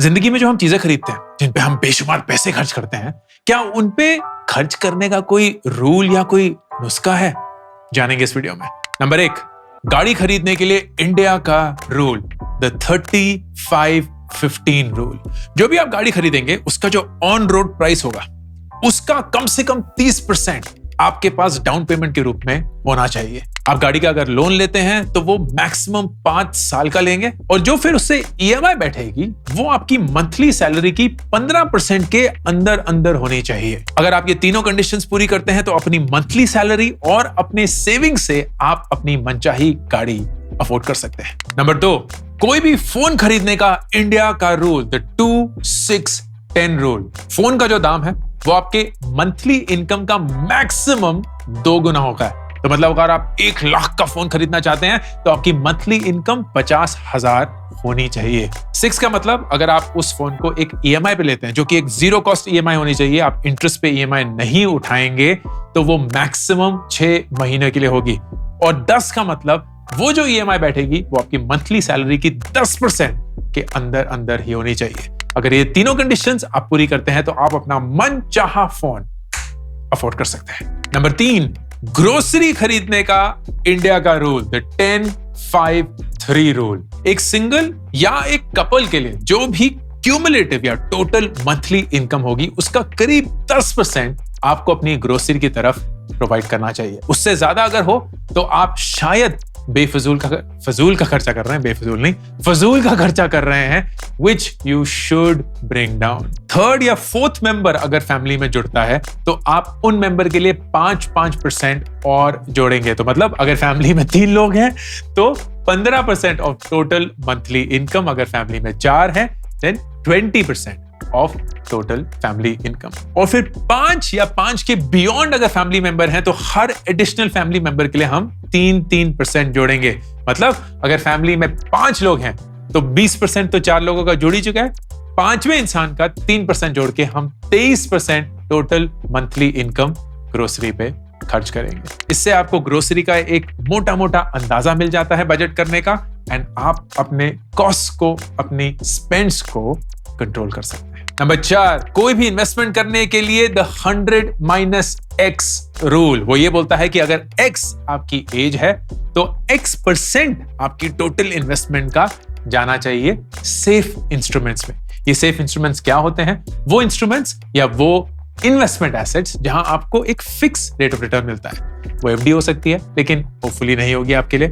जिंदगी में जो हम चीजें खरीदते हैं, जिन पे हम बेशुमार पैसे खर्च करते हैं, क्या उन पे खर्च करने का कोई रूल या कोई नुस्खा है? जानेंगे इस वीडियो में। नंबर 1, गाड़ी खरीदने के लिए इंडिया का रूल, द 35-15 रूल। जो भी आप गाड़ी खरीदेंगे, उसका जो ऑन रोड प्राइस होगा, उसका कम से कम 30% आपके पास डाउन पेमेंट के रूप में होना चाहिए। आप गाड़ी का अगर लोन लेते हैं तो वो मैक्सिमम 5 साल का लेंगे, और जो फिर उससे ईएमआई बैठेगी वो आपकी मंथली सैलरी की 15% के अंदर अंदर होनी चाहिए। अगर आप ये तीनों कंडीशंस पूरी करते हैं तो अपनी मंथली सैलरी और अपने सेविंग से आप अपनी मनचाही गाड़ी अफोर्ड कर सकते हैं। नंबर 2, कोई भी फोन खरीदने का इंडिया का रूल, द 2-6-10 रूल। फोन का जो दाम है वो आपके मंथली इनकम का मैक्सिमम 2 गुना होगा। तो मतलब अगर आप 1 लाख का फोन खरीदना चाहते हैं तो आपकी मंथली इनकम 50,000 होनी चाहिए। 6 का मतलब अगर आप उस फोन को एक ईएमआई पे लेते हैं, जो कि एक जीरो कॉस्ट ईएमआई होनी चाहिए, आप इंटरेस्ट पे ईएमआई नहीं उठाएंगे, तो वो मैक्सिमम 6 महीने के लिए होगी। और 10 का मतलब वो जो ईएमआई बैठेगी वो आपकी मंथली सैलरी की 10% के अंदर अंदर ही होनी चाहिए। अगर ये तीनों कंडीशंस आप पूरी करते हैं तो आप अपना मनचाहा फोन अफोर्ड कर सकते हैं। नंबर 3, ग्रोसरी खरीदने का इंडिया का रूल, द 10-5-3 रूल। एक सिंगल या एक कपल के लिए जो भी क्यूमुलेटिव या टोटल मंथली इनकम होगी, उसका करीब 10% आपको अपनी ग्रोसरी की तरफ प्रोवाइड करना चाहिए। उससे ज्यादा अगर हो तो आप शायद फजूल का खर्चा कर रहे हैं, बेफजूल नहीं, फजूल का खर्चा कर रहे हैं, which you should bring down। 3rd या 4th मेंबर अगर फैमिली में जुड़ता है तो आप उन मेंबर के लिए 5% और जोड़ेंगे। तो मतलब अगर फैमिली में 3 लोग हैं तो 15% ऑफ टोटल मंथली इनकम, अगर फैमिली में 4 है then 20% of total family income. और फिर 5 या 5 के बियॉन्ड अगर फैमिली मेंबर हैं तो हर एडिशनल फैमिली मेंबर के लिए हम 3% जोड़ेंगे। मतलब अगर फैमिली में 5 लोग हैं तो 20% तो 4 लोगों का जुड़ ही चुका है, 5वें इंसान का 3% जोड़ के हम 23% टोटल मंथली इनकम ग्रोसरी पे खर्च करेंगे। इससे आपको ग्रोसरी का एक मोटा मोटा अंदाजा मिल जाता है बजट करने का, एंड आप अपने कॉस्ट को, अपनी स्पेंड्स को कंट्रोल कर सकते हैं। नंबर 4, कोई भी इन्वेस्टमेंट करने के लिए द 100-X रूल। वो ये बोलता है कि अगर X आपकी एज है तो X% आपकी टोटल इन्वेस्टमेंट का जाना चाहिए सेफ इंस्ट्रूमेंट्स में। ये सेफ इंस्ट्रूमेंट्स क्या होते हैं? वो इंस्ट्रूमेंट्स या वो इन्वेस्टमेंट एसेट्स जहां आपको एक फिक्स रेट ऑफ रिटर्न मिलता है। वो एफडी हो सकती है, लेकिन होपफुली नहीं होगी आपके लिए।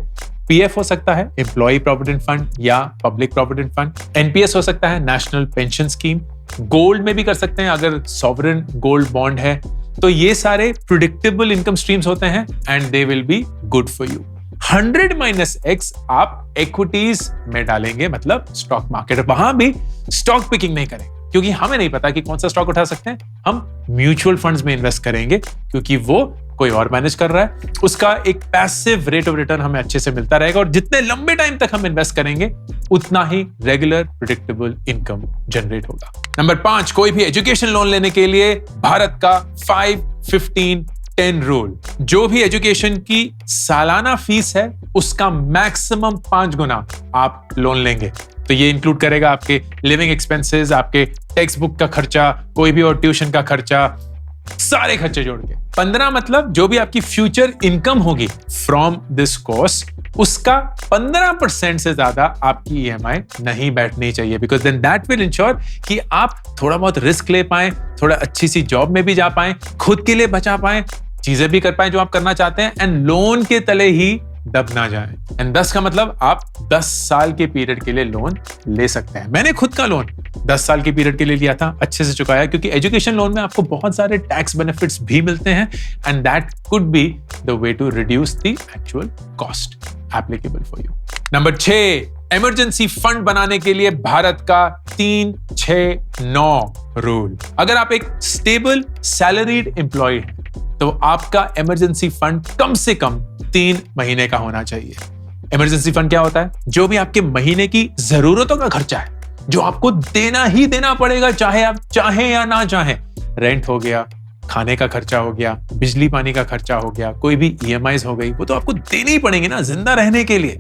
पीएफ हो सकता है, एम्प्लॉय प्रोविडेंट फंड या पब्लिक प्रोविडेंट फंड। एनपीएस हो सकता है, नेशनल पेंशन स्कीम। गोल्ड में भी कर सकते हैं अगर सॉवरेन गोल्ड बॉन्ड है। तो ये सारे प्रिडिक्टेबल इनकम स्ट्रीम्स होते हैं and they will be good for you. 100-X आप इक्विटीज में डालेंगे, मतलब स्टॉक मार्केट। वहां भी स्टॉक पिकिंग नहीं करेंगे क्योंकि हमें नहीं पता कि कौन सा स्टॉक उठा सकते हैं। हम म्यूचुअल फंड्स में इन्वेस्ट करेंगे क्योंकि वो कोई और मैनेज कर रहा है, उसका एक पैसिव रेट ऑफ रिटर्न हमें अच्छे से मिलता रहेगा, और जितने लंबे टाइम तक हम इन्वेस्ट करेंगे उतना ही रेगुलर प्रेडिक्टेबल इनकम जनरेट होगा। नंबर 5, कोई भी एजुकेशन लोन लेने के लिए भारत का 5-15-10 रूल। जो भी एजुकेशन की सालाना फीस है उसका मैक्सिमम 5 गुना आप लोन लेंगे। तो ये इंक्लूड करेगा आपके लिविंग एक्सपेंसेस, आपके टेक्स्ट बुक का खर्चा, कोई भी और ट्यूशन का खर्चा, सारे खर्चे जोड़ के। 15 मतलब जो भी आपकी फ्यूचर इनकम होगी फ्रॉम दिस कोर्स, उसका 15% से ज्यादा आपकी ईएमआई नहीं बैठनी चाहिए, because then that will ensure कि आप थोड़ा बहुत रिस्क ले पाएं, थोड़ा अच्छी सी जॉब में भी जा पाएं, खुद के लिए बचा पाएं, चीजें भी कर पाएं जो आप करना चाहते हैं, एंड लोन के तले ही दब ना जाएं। एंड 10 का मतलब आप 10 साल के पीरियड के लिए लोन ले सकते हैं। मैंने खुद का लोन 10 साल के पीरियड के लिए लिया था, अच्छे से चुकाया, क्योंकि एजुकेशन लोन में आपको बहुत सारे टैक्स बेनिफिट्स भी मिलते हैं, and that could be the way to reduce the actual cost applicable for you. Number 6, emergency fund बनाने के लिए भारत का 3-6-9 रूल। अगर आप एक स्टेबल सैलरीड एम्प्लॉय हैं तो आपका इमरजेंसी फंड कम से कम 3 महीने का होना चाहिए। इमरजेंसी फंड क्या होता है? जो भी आपके महीने की जरूरतों का खर्चा है, जो आपको देना ही देना पड़ेगा चाहे आप चाहें या ना चाहें। रेंट हो गया, खाने का खर्चा हो गया, बिजली पानी का खर्चा हो गया, कोई भी ईएमआईज हो गई, वो तो आपको देने ही पड़ेंगे ना जिंदा रहने के लिए।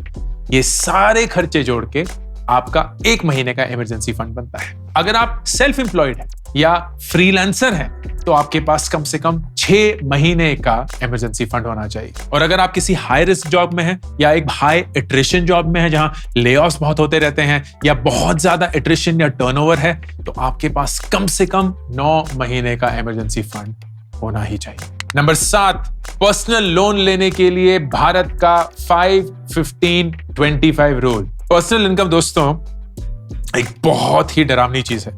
ये सारे खर्चे जोड़ के आपका 1 महीने का इमरजेंसी फंड बनता है। अगर आप सेल्फ एम्प्लॉयड हैं या फ्रीलांसर हैं तो आपके पास कम से कम 6 महीने का इमरजेंसी फंड होना चाहिए। और अगर आप किसी हाई रिस्क जॉब में हैं या एक हाई एट्रिशन जॉब में है जहां लेऑफ्स बहुत होते रहते हैं या बहुत ज्यादा एट्रिशन या टर्नओवर है, तो आपके पास कम से कम 9 महीने का इमरजेंसी फंड होना ही चाहिए। नंबर 7, पर्सनल लोन लेने के लिए भारत का 5-15-25 रूल। पर्सनल इनकम दोस्तों एक बहुत ही डरावनी चीज है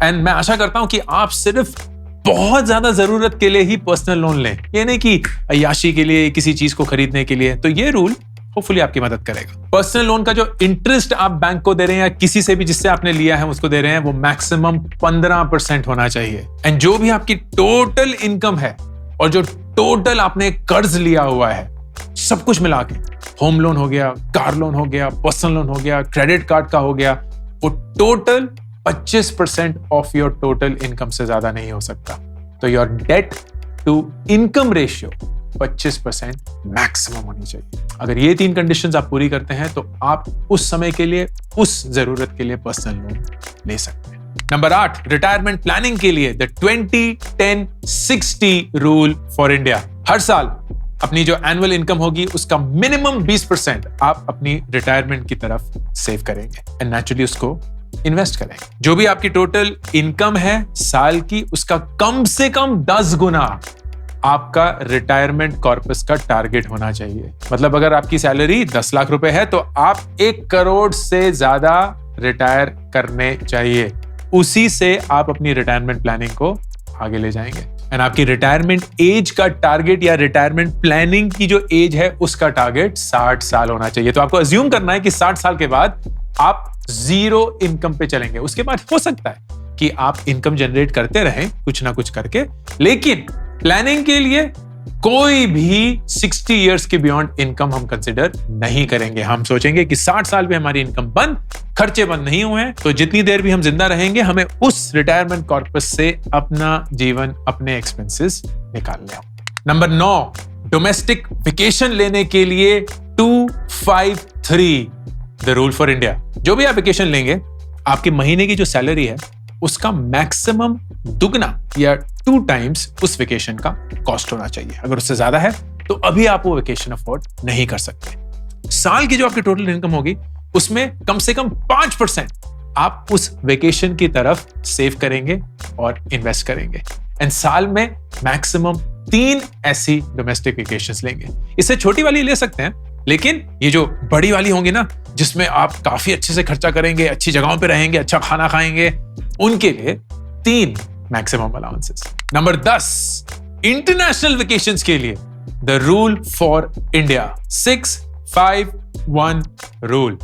एंड मैं आशा करता हूं कि आप सिर्फ बहुत ज्यादा जरूरत के लिए ही पर्सनल लोन लें, ये नहीं कि अय्याशी के लिए, किसी चीज को खरीदने के लिए। तो ये रूल होपफुली आपकी मदद करेगा। पर्सनल लोन का जो इंटरेस्ट आप बैंक को दे रहे हैं या किसी से भी जिससे आपने लिया है उसको दे रहे हैं, वो मैक्सिमम 15% होना चाहिए। एंड जो भी आपकी टोटल इनकम है और जो टोटल आपने कर्ज लिया हुआ है, सब कुछ मिला के, होम लोन हो गया, कार लोन हो गया, पर्सनल लोन हो गया, क्रेडिट कार्ड का हो गया, वो total 25% of your total income से ज्यादा नहीं हो सकता। तो your debt to income ratio 25% maximum होनी चाहिए। अगर ये 3 कंडीशंस आप पूरी करते हैं तो आप उस समय के लिए, उस जरूरत के लिए पर्सनल लोन ले सकते हैं। नंबर 8, रिटायरमेंट प्लानिंग के लिए द 20-10-60 रूल फॉर इंडिया। हर साल अपनी जो एनुअल इनकम होगी उसका मिनिमम 20% आप अपनी रिटायरमेंट की तरफ सेव करेंगे एंड नेचुरली उसको इन्वेस्ट करेंगे। जो भी आपकी टोटल इनकम है साल की, उसका कम से कम 10 गुना आपका रिटायरमेंट कॉर्पस का टारगेट होना चाहिए। मतलब अगर आपकी सैलरी 10 लाख रुपए है तो आप 1 करोड़ से ज्यादा रिटायर करने चाहिए। उसी से आप अपनी रिटायरमेंट प्लानिंग को आगे ले जाएंगे एंड आपकी रिटायरमेंट एज का टारगेट या रिटायरमेंट प्लानिंग की जो एज है उसका टारगेट 60 साल होना चाहिए। तो आपको अज्यूम करना है कि 60 साल के बाद आप 0 इनकम पे चलेंगे। उसके बाद हो सकता है कि आप इनकम जनरेट करते रहें कुछ ना कुछ करके, लेकिन प्लानिंग के लिए कोई भी 60 इयर्स के बियॉन्ड इनकम हम कंसिडर नहीं करेंगे। हम सोचेंगे कि 60 साल में हमारी इनकम बंद, खर्चे बंद नहीं हुए हैं, तो जितनी देर भी हम जिंदा रहेंगे हमें उस रिटायरमेंट कॉर्पस से अपना जीवन, अपने एक्सपेंसेस निकालने हो। नंबर 9, डोमेस्टिक वेकेशन लेने के लिए 2-5-3 द रूल फॉर इंडिया। जो भी आप वेकेशन लेंगे, आपकी महीने की जो सैलरी है उसका मैक्सिमम दुगना या 2 टाइम्स उस वेकेशन का कॉस्ट होना चाहिए। अगर उससे ज्यादा है तो अभी आप वो वेकेशन अफोर्ड नहीं कर सकते। साल की जो आपकी टोटल इनकम होगी उसमें कम से कम 5% आप उस वेकेशन की तरफ सेव करेंगे और इन्वेस्ट करेंगे एंड साल में मैक्सिमम 3 ऐसी डोमेस्टिक वेकेशंस लेंगे। इससे छोटी वाली ले सकते हैं, लेकिन ये जो बड़ी वाली होंगी ना, जिसमें आप काफी अच्छे से खर्चा करेंगे, अच्छी जगहों पे रहेंगे, अच्छा खाना खाएंगे, उनके लिए 3 maximum allowances. Number 10, international vacations के लिए the rule for India 6-5-1 rule.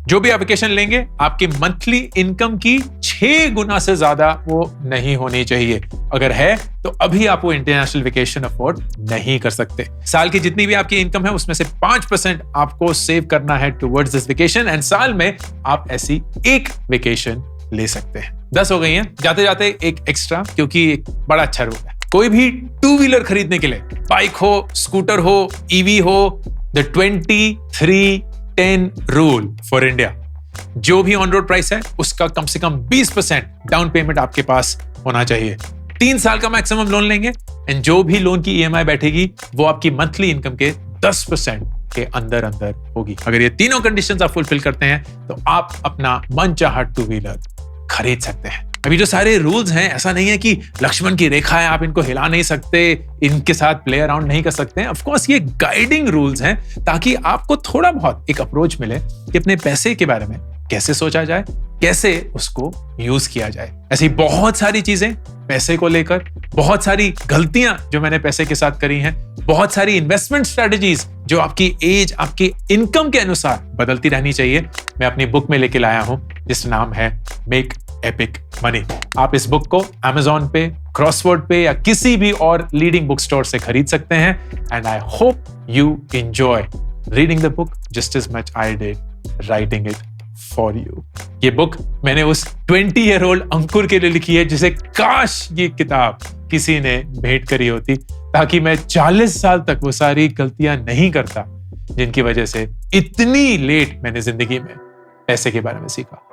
जो भी आप वेकेशन लेंगे, आपकी मंथली इनकम की 6 गुना से ज्यादा वो नहीं होनी चाहिए। अगर है तो अभी आप वो इंटरनेशनल वेकेशन अफोर्ड नहीं कर सकते। साल की जितनी भी आपकी इनकम है उसमें से 5% आपको सेव करना है टुवर्ड्स दिस वेकेशन एंड साल में आप ऐसी 1 वेकेशन ले सकते हैं। 10 हो गई हैं। जाते जाते एक एक्स्ट्रा, क्योंकि एक बड़ा अच्छा रूल है। कोई भी 2 व्हीलर खरीदने के लिए, बाइक हो, स्कूटर हो, ईवी हो, द 23-10 रूल फॉर इंडिया। जो भी ऑन रोड प्राइस है उसका कम से कम 20% डाउन पेमेंट आपके पास होना चाहिए। 3 साल का मैक्सिमम लोन लेंगे एंड जो भी लोन की ईएमआई बैठेगी वो आपकी मंथली इनकम के 10% के अंदर अंदर होगी। अगर ये तीनों कंडीशंस आप फुलफिल करते हैं तो आप अपना मनचाहा 2 व्हीलर खरीद सकते हैं। अभी जो सारे रूल्स हैं, ऐसा नहीं है कि लक्ष्मण की रेखा है, आप इनको हिला नहीं सकते, इनके साथ प्ले अराउंड नहीं कर सकते हैं। ऑफ कोर्स ये गाइडिंग रूल्स हैं ताकि आपको थोड़ा बहुत एक अप्रोच मिले कि अपने पैसे के बारे में कैसे सोचा जाए, कैसे उसको यूज किया जाए। ऐसी बहुत सारी चीजें पैसे को लेकर, बहुत सारी गलतियां जो मैंने पैसे के साथ करी हैं, बहुत सारी इन्वेस्टमेंट स्ट्रेटजीज जो आपकी एज, आपकी इनकम के अनुसार बदलती रहनी चाहिए, मैं अपनी बुक में लेके लाया हूं जिसका नाम है मेक एपिक मनी। आप इस बुक को Amazon पे, क्रॉसवर्ड पे या किसी भी और लीडिंग बुक स्टोर से खरीद सकते हैं and I hope you enjoy reading the book just as much I did writing it for you. ये बुक मैंने उस 20-year-old अंकुर के लिए लिखी है जिसे काश ये किताब किसी ने भेंट करी होती, ताकि मैं 40 साल तक वो सारी गलतियां नहीं करता जिनकी वजह से इतनी लेट मैंने जिंदगी में पैसे के बारे में सीखा।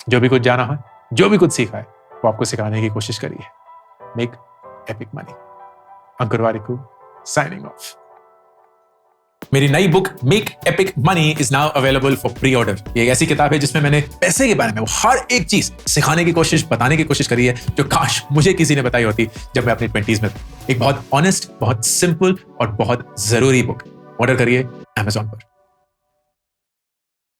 जो भी कुछ जाना है, जो भी कुछ सीखा है, वो आपको सिखाने की कोशिश करी है। Make epic money. Ankur Warikoo signing off. मेरी नई book make epic money is now available for pre order. ये एक ऐसी किताब है जिसमें मैंने पैसे के बारे में वो हर एक चीज सिखाने की कोशिश, बताने की कोशिश करी है, जो काश मुझे किसी ने बताई होती जब मैं अपनी 20s में था। एक बहुत ऑनेस्ट, बहुत सिंपल और बहुत जरूरी बुक। ऑर्डर करिए Amazon पर।